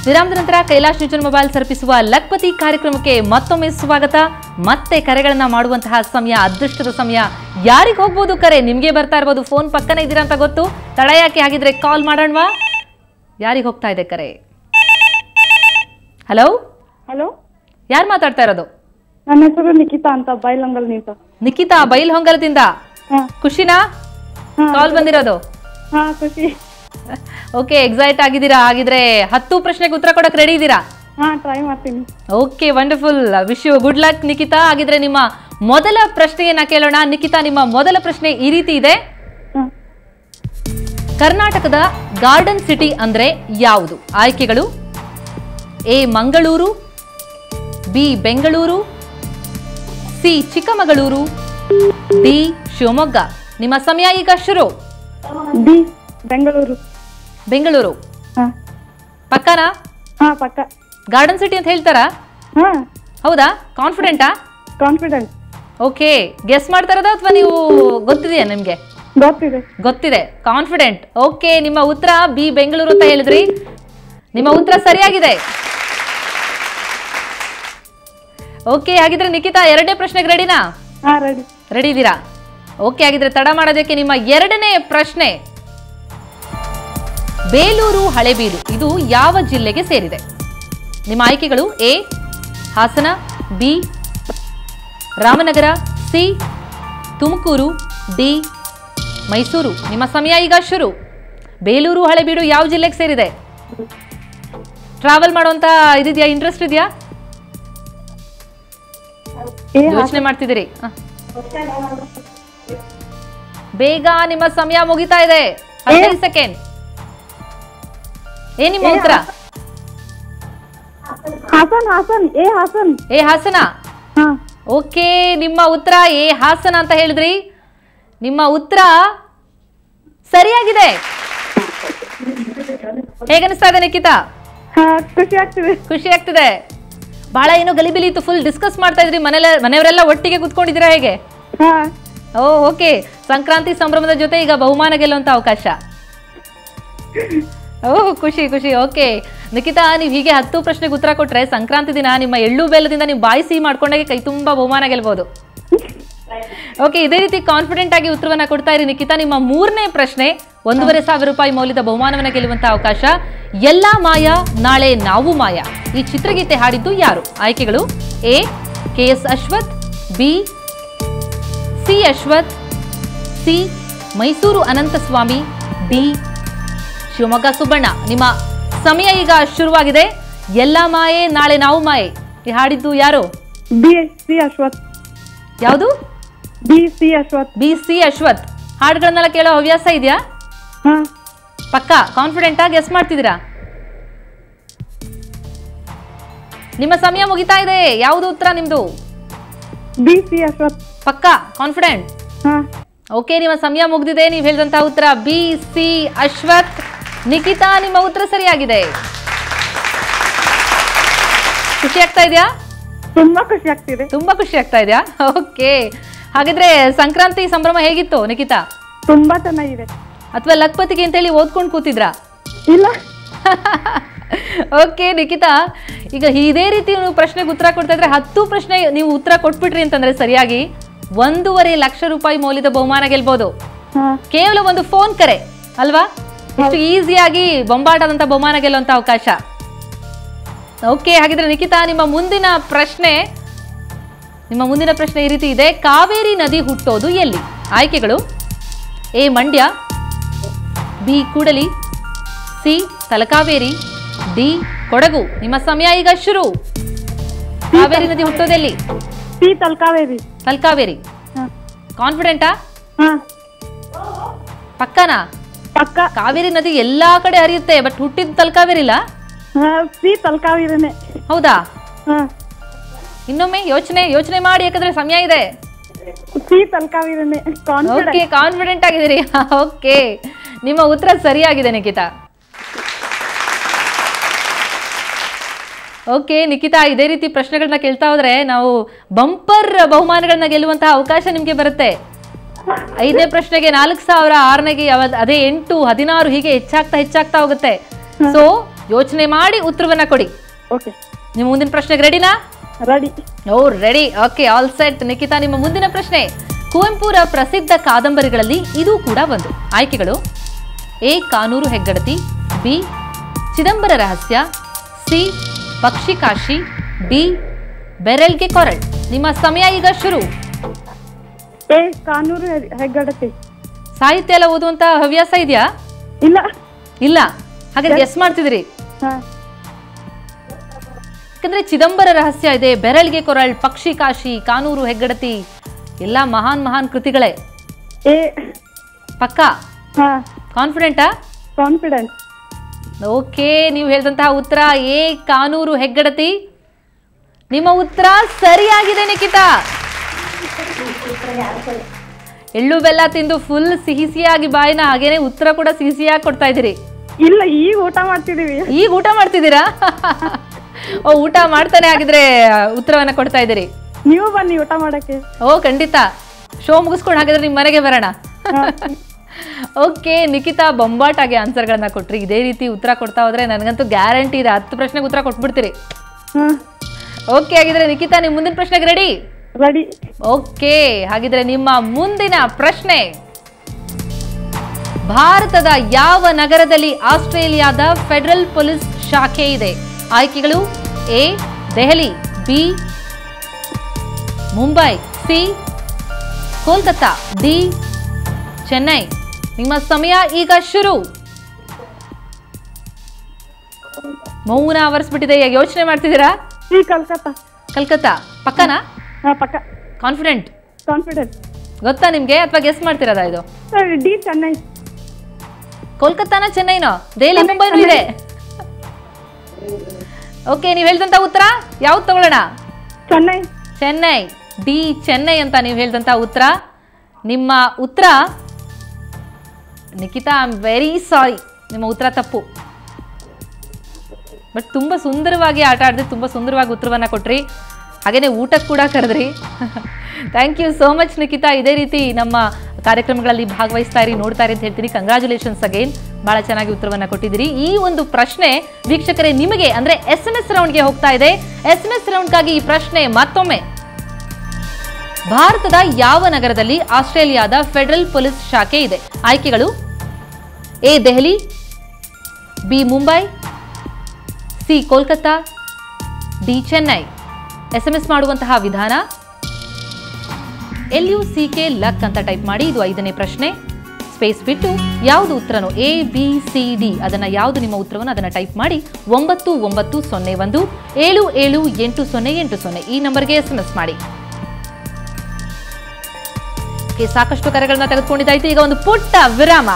ವಿರಾಮದ ನಂತರ ಕೈಲಾಶ್ ನ್ಯೂಜನ್ ಮೊಬೈಲ್ ಸರ್ಪಿಸುವ ಲಕ್ಪತಿ ಕಾರ್ಯಕ್ರಮಕ್ಕೆ ಮತ್ತೊಮ್ಮೆ ಸ್ವಾಗತ. ಮತ್ತೆ ಕರೆಗಳನ್ನ ಮಾಡುವಂತಹ ಸಮಯ, ಅದೃಷ್ಟದ ಸಮಯ. ಯಾರಿಗೆ ಹೋಗ್ಬೋದು ಕರೆ? ನಿಮ್ಗೆ ಬರ್ತಾ ಇರ್ಬೋದು, ಫೋನ್ ಪಕ್ಕನೇ ಇದ್ದೀರಾ ಅಂತ ಗೊತ್ತು. ತಡ ಯಾಕೆ? ಹಾಗಿದ್ರೆ ಕಾಲ್ ಮಾಡೋಣವಾ? ಯಾರಿಗೆ ಹೋಗ್ತಾ ಇದೆ ಕರೆ? ಹಲೋ ಹಲೋ, ಯಾರು ಮಾತಾಡ್ತಾ ಇರೋದು? ನನ್ನ ಹೆಸರು ನಿಖಿತಾ ಅಂತ, ಬೈಲಹೊಂಗಲ್ ನಿಂತ. ನಿಖಿತಾ, ಬೈಲಹೊಂಗಲದಿಂದ. ಖುಷಿನಾ ಕಾಲ್ ಬಂದಿರೋದು? ಹಾ, ಖುಷಿ. ಓಕೆ, ಎಕ್ಸೈಟ್ ಆಗಿದ್ದೀರಾ? ಹಾಗಿದ್ರೆ 10 ಪ್ರಶ್ನೆಗೆ ಉತ್ತರ ಕೊಡಕ್ಕೆ ರೆಡಿ ಇದ್ದೀರಾ? ಹಾ, ಟ್ರೈ ಮಾಡ್ತೀನಿ. Okay, wonderful. Wish you good luck Nikita. ಹಾಗಿದ್ರೆ ನಿಮ್ಮ ಮೊದಲ ಪ್ರಶ್ನೆಯನ್ನ ಕೇಳೋಣ. ನಿಖಿತಾ, ನಿಮ್ಮ ಮೊದಲ ಪ್ರಶ್ನೆ ಈ ರೀತಿ ಇದೆ. ಕರ್ನಾಟಕದ ಗಾರ್ಡನ್ ಸಿಟಿ ಅಂದ್ರೆ ಯಾವುದು? ಆಯ್ಕೆಗಳು: A Mangaluru, B Bengaluru, C Chikkamagaluru, D Shivamogga. ನಿಮ್ಮ ಸಮಯ ಈಗ ಶುರು. ಡಿ ಬೆಂಗಳೂರು. ಬೆಂಗಳೂರು ಹಾ. ಪಕ್ಕನಾ? ಹಾ, ಪಕ್ಕ. ಗಾರ್ಡನ್ ಸಿಟಿ ಅಂತ ಹೇಳ್ತಾರಾ? ಹಾ. ಹೌದಾ? ಕಾನ್ಫಿಡೆಂಟಾ? ಕಾನ್ಫಿಡೆಂಟ್. ಓಕೆ, ಗೆಸ್ ಮಾಡ್ತಾ ಇರೋದಾ ಅಥವಾ ನೀವು ಗೊತ್ತಿದೆಯಾ ನಿಮ್ಗೆ? ಗೊತ್ತಿದೆ. ಗೊತ್ತಿದೆ, ಕಾನ್ಫಿಡೆಂಟ್. ಓಕೆ, ನಿಮ್ಮ ಉತ್ತರ ಬಿ ಬೆಂಗಳೂರು ಅಂತ ಹೇಳಿದ್ರಿ. ನಿಮ್ಮ ಉತ್ತರ ಸರಿಯಾಗಿದೆ. ಓಕೆ, ಹಾಗಿದ್ರೆ ನಿಖಿತಾ, ಎರಡನೇ ಪ್ರಶ್ನೆಗೆ ರೆಡಿನಾ? ಹಾ, ರೆಡಿ. ರೆಡಿ ಇದ್ದೀರಾ? ಓಕೆ, ಹಾಗಿದ್ರೆ ತಡ ಮಾಡೋದಕ್ಕೆ ನಿಮ್ಮ ಎರಡನೇ ಪ್ರಶ್ನೆ. ಬೇಲೂರು ಹಳೆಬೀಡು ಇದು ಯಾವ ಜಿಲ್ಲೆಗೆ ಸೇರಿದೆ? ನಿಮ್ಮ ಆಯ್ಕೆಗಳು: A Hassan, B Ramanagara, C Tumakuru, D Mysuru. ನಿಮ್ಮ ಸಮಯ ಈಗ ಶುರು. ಬೇಲೂರು ಹಳೆಬೀಡು ಯಾವ ಜಿಲ್ಲೆಗೆ ಸೇರಿದೆ? ಟ್ರಾವೆಲ್ ಮಾಡುವಂತ ಇದಿದೆಯಾ? ಇಂಟ್ರೆಸ್ಟ್ ಇದೆಯಾ? ಯೋಚನೆ ಮಾಡ್ತಿದ್ದೀರಿ? ಬೇಗ, ನಿಮ್ಮ ಸಮಯ ಮುಗಿತಾ ಇದೆ. 15 ಸೆಕೆಂಡ್. ಏ ನಿಮ್ಮ ಉತ್ತರ? ಹಾಸನ್. ಹಾಸನ್. ಎ ಹಾಸನ್. ಏ ಹಾಸನ. ಹಾ. ಓಕೆ, ನಿಮ್ಮ ಉತ್ತರ ಎ ಹಾಸನ ಅಂತ ಹೇಳಿದ್ರಿ. ನಿಮ್ಮ ಉತ್ತರ ಸರಿಯಾಗಿದೆ. ಹೇಗನಿಸ್ತಾ ಇದೆ ನಿಖಿತಾ? ಹಾ, ಖುಷಿ ಆಗ್ತಿದೆ. ಖುಷಿ ಆಗ್ತಿದೆ. ಬಹಳ ಏನೋ ಗಲಿಬಿಲಿ ಇತ್ತು, ಫುಲ್ ಡಿಸ್ಕಸ್ ಮಾಡ್ತಾ ಇದ್ರಿ. ಮನೆಯವರೆಲ್ಲ ಒಟ್ಟಿಗೆ ಕುತ್ಕೊಂಡಿದ್ದೀರಾ ಹೇಗೆ? ಹಾ. ಓಕೆ, ಸಂಕ್ರಾಂತಿ ಸಂಭ್ರಮದ ಜೊತೆ ಈಗ ಬಹುಮಾನ ಗೆಲ್ಲುವಂತ ಅವಕಾಶ. ಖುಷಿ ಖುಷಿ. ಓಕೆ ನಿಖಿತಾ, ನೀವು ಹೀಗೆ 10 ಪ್ರಶ್ನೆಗೆ ಉತ್ತರ ಕೊಟ್ರೆ ಸಂಕ್ರಾಂತಿ ದಿನ ನಿಮ್ಮ ಎಳ್ಳು ಬೆಲ್ಲದಿಂದ ನೀವು ಬಾಯಿ ಸಿಹಿ ಮಾಡ್ಕೊಂಡಾಗೆ ಕೈ ತುಂಬಾ ಬಹುಮಾನ ಗೆಲ್ಬಹುದು. ಓಕೆ, ಇದೇ ರೀತಿ ಕಾನ್ಫಿಡೆಂಟ್ ಆಗಿ ಉತ್ತರವನ್ನ ಕೊಡ್ತಾ ಇರಿ ನಿಖಿತಾ. ನಿಮ್ಮ ಮೂರನೇ ಪ್ರಶ್ನೆ, 1,500 ರೂಪಾಯಿ ಮೌಲ್ಯದ ಬಹುಮಾನವನ್ನ ಗೆಲ್ಲುವಂತ ಅವಕಾಶ. ಎಲ್ಲ ಮಾಯ ನಾಳೆ ನಾವು ಮಾಯ ಈ ಚಿತ್ರಗೀತೆ ಹಾಡಿದ್ದು ಯಾರು? ಆಯ್ಕೆಗಳು: A KS Ashwath, B C Ashwath, C Mysuru Ananthaswamy, D Shivamogga Subbanna. ನಿಮ್ಮ ಸಮಯ ಈಗ ಶುರುವಾಗಿದೆ. ಎಲ್ಲ ಮಾಯೆ ನಾಳೆ ನಾವು ಮಾಯೆ ಈ ಹಾಡಿದ್ದು ಯಾರು? B C Ashwath. ಯಾವುದು? B C Ashwath. B C Ashwath. ಹಾಡುಗಳನ್ನೆಲ್ಲ ಕೇಳೋ ಹವ್ಯಾಸ ಇದೆಯಾ? ಹಾ. ಪಕ್ಕಾ ಕಾನ್ಫಿಡೆಂಟ್ ಆಗಿ ಗೆಸ್ ಮಾಡ್ತಿದ್ದೀರಾ? ನಿಮ್ಮ ಸಮಯ ಮುಗಿತಾ ಇದೆ. ಯಾವುದು ಉತ್ತರ ನಿಮ್ದು? B C Ashwath. ಪಕ್ಕಾ ಕಾನ್ಫಿಡೆಂಟ್? ಹಾ. ಓಕೆ, ನಿಮ್ಮ ಸಮಯ ಮುಗಿದಿದೆ. ನೀವು ಹೇಳಿದಂತಹ ಉತ್ತರ ಬಿ ಸಿ ಅಶ್ವಥ್. ನಿಖಿತಾ, ನಿಮ್ಮ ಉತ್ತರ ಸರಿಯಾಗಿದೆ. ಖುಷಿ ಆಗ್ತಾ ಇದೆಯಾ? ತುಂಬಾ ಖುಷಿ ಆಗ್ತಿದೆ. ತುಂಬಾ ಖುಷಿ ಆಗ್ತಾ ಇದೆಯಾ? ಓಕೆ, ಹಾಗಿದ್ರೆ ಸಂಕ್ರಾಂತಿ ಸಂಭ್ರಮ ಹೇಗಿತ್ತು ನಿಖಿತಾ? ತುಂಬಾ ಚೆನ್ನಾಗಿದೆ. ಅಥವಾ ಲಕ್ಪತಿಗೆ ಅಂತೇಳಿ ಓದ್ಕೊಂಡು ಕೂತಿದ್ರಾ? ಇಲ್ಲ. ಓಕೆ ನಿಖಿತಾ, ಈಗ ಇದೇ ರೀತಿ ನೀವು ಪ್ರಶ್ನೆಗೆ ಉತ್ತರ ಕೊಡ್ತಾ ಇದ್ರೆ 10 ಪ್ರಶ್ನೆ ನೀವು ಉತ್ತರ ಕೊಟ್ಬಿಟ್ರಿ ಅಂತಂದ್ರೆ ಸರಿಯಾಗಿ 1.5 ಲಕ್ಷ ರೂಪಾಯಿ ಮೌಲ್ಯದ ಬಹುಮಾನ ಗೆಲ್ಬಹುದು. ಕೇವಲ ಒಂದು ಫೋನ್ ಕರೆ ಅಲ್ವಾ? ಇಷ್ಟು ಈಸಿಯಾಗಿ ಬೊಂಬಾಟದಂತ ಬಹುಮಾನ ಗೆಲ್ಲುವಂತ ಅವಕಾಶ. ಓಕೆ, ಹಾಗಿದ್ರೆ ನಿಖಿತಾ, ನಿಮ್ಮ ಮುಂದಿನ ಪ್ರಶ್ನೆ ಈ ರೀತಿ ಇದೆ. ಕಾವೇರಿ ನದಿ ಹುಟ್ಟೋದು ಎಲ್ಲಿ? ಆಯ್ಕೆಗಳು: A Mandya, B Kudali, C Talakaveri, D Kodagu. ನಿಮ್ಮ ಸಮಯ ಈಗ ಶುರು. ಕಾವೇರಿ ನದಿ ಹುಟ್ಟೋದೆಲ್ಲಿ? ಸಿ ತಲಕಾವೇರಿ. ತಲಕಾವೇರಿ. ಕಾನ್ಫಿಡೆಂಟಾ? ಹಾ. ಪಕ್ಕನಾ? ಪಕ್ಕ. ಕಾವೇರಿ ನದಿ ಎಲ್ಲಾ ಕಡೆ ಹರಿಯುತ್ತೆ, ಬಟ್ ಹುಟ್ಟಿದ ತಲಕಾವೇರಿಲ್ಲ. ಸಿ ತಲಕಾವೇರಿನೇ. ಹೌದಾ? ಹಾ. ಇನ್ನೊಮ್ಮೆ ಯೋಚನೆ ಮಾಡಿ, ಯಾಕಂದ್ರೆ ಸಮಯ ಇದೆ. ಸಿ ತಲಕಾವೇರಿನೇ. ಓಕೆ, ಕಾನ್ಫಿಡೆಂಟ್ ಆಗಿದ್ದೀರಿ. ಓಕೆ, ನಿಮ್ಮ ಉತ್ತರ ಸರಿಯಾಗಿದೆ ನಿಖಿತಾ. ಓಕೆ ನಿಖಿತಾ, ಇದೇ ರೀತಿ ಪ್ರಶ್ನೆಗಳನ್ನ ಕೇಳ್ತಾ ಹೋದ್ರೆ ನಾವು ಬಂಪರ್ ಬಹುಮಾನಗಳನ್ನ ಗೆಲ್ಲುವಂತಹ ಅವಕಾಶ ನಿಮ್ಗೆ ಬರುತ್ತೆ. 5ನೇ ಪ್ರಶ್ನೆಗೆ 4,000, 6ನೇಗೆ ಅದೇ 8, 16 ಹೀಗೆ ಹೆಚ್ಚಾಗ್ತಾ ಹೋಗುತ್ತೆ. ಸೊ ಯೋಚನೆ ಮಾಡಿ ಉತ್ತರವನ್ನ ಕೊಡಿ. ಓಕೆ. ನಿಮ್ಮ ಮುಂದಿನ ಪ್ರಶ್ನೆಗೆ ರೆಡಿನಾ? Ready. Oh ready. Okay, all set. Nikhita, ನಿಮ್ಮ ಮುಂದಿನ ಪ್ರಶ್ನೆ. ಕುವೆಂಪುರ ಪ್ರಸಿದ್ಧ ಕಾದಂಬರಿಗಳಲ್ಲಿ ಇದು ಕೂಡ ಒಂದು. ಆಯ್ಕೆಗಳು: ಎ ಕಾನೂರು ಹೆಗ್ಗಡತಿ, ಬಿ ಚಿದಂಬರ ರಹಸ್ಯ, ಸಿ ಪಕ್ಷಿಕಾಶಿ, ಡಿ ಬೆರಳ್ಗೆ ಕೊರಳ್. ನಿಮ್ಮ ಸಮಯ ಈಗ ಶುರು. ಎ ಕಾನೂರು ಹೆಗ್ಗಡತಿ. ಸಾಹಿತ್ಯ ಎಲ್ಲ ಓದುವಂತ ಹವ್ಯಾಸ ಇದೆಯಾ? ಇಲ್ಲ. ಇಲ್ಲ, ಹಾಗಾದ್ರೆ ಗೆಸ್ ಮಾಡ್ತಿದ್ದೀರಿ. ಹಾ. ಯಾಕಂದ್ರೆ ಚಿದಂಬರ ರಹಸ್ಯ ಇದೆ, ಬೆರಳ್ಗೆ ಕೊರಳ್, ಪಕ್ಷಿಕಾಶಿ, ಕಾನೂರು ಹೆಗ್ಗಡತಿ ಎಲ್ಲ ಮಹಾನ್ ಕೃತಿಗಳೇ. ಎ. ಪಕ್ಕಾ? ಹಾ. ಕಾನ್ಫಿಡೆಂಟಾ? ಕಾನ್ಫಿಡೆಂಟ್. ಓಕೆ, ನೀವು ಹೇಳಿದಂತಹ ಉತ್ತರ ಎ ಕಾನೂರು ಹೆಗ್ಗಡತಿ. ನಿಮ್ಮ ಉತ್ತರ ಸರಿಯಾಗಿದೆ ನಿಖಿತಾ. ಎಳ್ಳು ಬೆಲ್ಲ ತಿಂದು ಫುಲ್ ಸಿಹಿಯಾಗಿ ಬಾಯಿನ ಹಾಗೇನೆ ಉತ್ತರ ಕೂಡ ಸಿಹಿಯಾಗಿ ಕೊಡ್ತಾ ಇದ್ದೀರಿ. ಇಲ್ಲ, ಈಗ ಊಟ ಮಾಡ್ತಿದೀವಿ. ಈಗ ಊಟ ಮಾಡ್ತಿದ್ದೀರಾ? ಓ, ಊಟ ಮಾಡ್ತಾನೆ ಆಗಿದ್ರೆ ಉತ್ತರವನ್ನ ಕೊಡ್ತಾ ಇದ್ದೀರಿ. ನೀವು ಬನ್ನಿ ಊಟ ಮಾಡಕ್ಕೆ. ಓ ಖಂಡಿತ, ಶೋ ಮುಗಿಸ್ಕೊಂಡು ಹಾಗಾದ್ರೆ ನಿಮ್ಮ ಮನೆಗೆ ಬರೋಣ. ಓಕೆ, ನಿಖಿತಾ ಬೊಂಬಾಟಾಗಿ ಆನ್ಸರ್ಗಳನ್ನ ಕೊಟ್ರಿ. ಇದೇ ರೀತಿ ಉತ್ತರ ಕೊಡ್ತಾ ಹೋದ್ರೆ ನನಗಂತೂ ಗ್ಯಾರಂಟಿ ಇದೆ 10 ಪ್ರಶ್ನೆಗೆ ಉತ್ತರ ಕೊಟ್ಬಿಡ್ತೀರಿ. ಓಕೆ, ಹಾಗಿದ್ರೆ ನಿಖಿತಾ, ನಿಮ್ಮ ಮುಂದಿನ ಪ್ರಶ್ನೆಗೆ ರೆಡಿ? ರೆಡಿ. ಓಕೆ, ಹಾಗಿದ್ರೆ ನಿಮ್ಮ ಮುಂದಿನ ಪ್ರಶ್ನೆ. ಭಾರತದ ಯಾವ ನಗರದಲ್ಲಿ ಆಸ್ಟ್ರೇಲಿಯಾದ ಫೆಡರಲ್ ಪೊಲೀಸ್ ಶಾಖೆ ಇದೆ? ಆಯ್ಕೆಗಳು: A Delhi, B Mumbai, C Kolkata, D Chennai. ನಿಮ್ಮ ಸಮಯ ಈಗ ಶುರು. ಮೌನ ಆವರಿಸ್ಬಿಟ್ಟಿದೆ, ಈಗ ಯೋಚನೆ ಮಾಡ್ತಿದ್ದೀರಾ? ಸಿ ಕಲ್ಕತ್ತಾ. ಕಲ್ಕತ್ತಾ ಪಕ್ಕನಾ? ಹಾ, ಪಕ್ಕ. ಕಾನ್ಫಿಡೆಂಟ್? ಕಾನ್ಫಿಡೆಂಟ್. ಗೊತ್ತಾ ನಿಮ್ಗೆ ಅಥವಾ ಗೆಸ್ ಮಾಡ್ತಿರೋದಾ ಇದು? ಡಿ ಚೆನ್ನೈ. ಕೋಲ್ಕತ್ತಾನ ಚೆನ್ನೈನೋ? ದೆಹಲಿ ಮುಂಬೈನೂ ಇದೆ. ಓಕೆ, ನೀವು ಹೇಳಿದಂತ ಉತ್ತರ ಯಾವ್ದು ತಗೊಳ್ಳೋಣ? ಚೆನ್ನೈ. ಚೆನ್ನೈ. ಡಿ ಚೆನ್ನೈ ಅಂತ ನೀವು ಹೇಳಿದಂತ ಉತ್ತರ. ನಿಮ್ಮ ಉತ್ತರ Nikita, I am very sorry, ನಿಮ್ಮ ಉತ್ತರ ತಪ್ಪು. ಬಟ್ ತುಂಬಾ ಸುಂದರವಾಗಿ ಆಟ ಆಡಿದ್ರಿ, ತುಂಬಾ ಸುಂದರವಾಗಿ ಉತ್ತರವನ್ನ ಕೊಟ್ರಿ, ಹಾಗೇನೆ ಊಟಕ್ಕೆ ಕೂಡ ಕರೆದ್ರಿ. Thank you so much Nikhita. ಇದೇ ರೀತಿ ನಮ್ಮ ಕಾರ್ಯಕ್ರಮಗಳಲ್ಲಿ ಭಾಗವಹಿಸ್ತಾ ಇರಿ, ನೋಡ್ತಾ ಇರಿ ಅಂತ ಹೇಳ್ತೀನಿ. ಕಂಗ್ರಾಚುಲೇಷನ್ಸ್ ಅಗೇನ್, ಬಹಳ ಚೆನ್ನಾಗಿ ಉತ್ತರವನ್ನ ಕೊಟ್ಟಿದ್ದೀರಿ. ಈ ಒಂದು ಪ್ರಶ್ನೆ ವೀಕ್ಷಕರೇ ನಿಮಗೆ ಅಂದ್ರೆ SMS ರೌಂಡ್ಗೆ ಹೋಗ್ತಾ ಇದೆ. SMS ರೌಂಡ್ಗಾಗಿ ಈ ಪ್ರಶ್ನೆ ಮತ್ತೊಮ್ಮೆ. ಭಾರತದ ಯಾವ ನಗರದಲ್ಲಿ ಆಸ್ಟ್ರೇಲಿಯಾದ ಫೆಡರಲ್ ಪೊಲೀಸ್ ಶಾಖೆ ಇದೆ? ಆಯ್ಕೆಗಳು: A Delhi, B Mumbai, C Kolkata, D Chennai. SMS ಮಾಡುವಂತಹ ವಿಧಾನ LUCK ಲಕ್ ಅಂತ ಟೈಪ್ ಮಾಡಿ. ಇದು 5ನೇ ಪ್ರಶ್ನೆ. ಸ್ಪೇಸ್ ಬಿಟ್ಟು ಯಾವುದು ಉತ್ತರನೋ ABCD ಅದನ್ನ ಯಾವುದು ನಿಮ್ಮ ಉತ್ತರವನ್ನು ಅದನ್ನ ಟೈಪ್ ಮಾಡಿ 9901 778080 ಈ ನಂಬರ್ಗೆ SMS ಮಾಡಿ. ಸಾಕಷ್ಟು ಕರೆಗಳನ್ನ ತೆಗೆದುಕೊಂಡಿದ್ದಾಯ್ತು. ಈಗ ಒಂದು ಪುಟ್ಟ ವಿರಾಮ.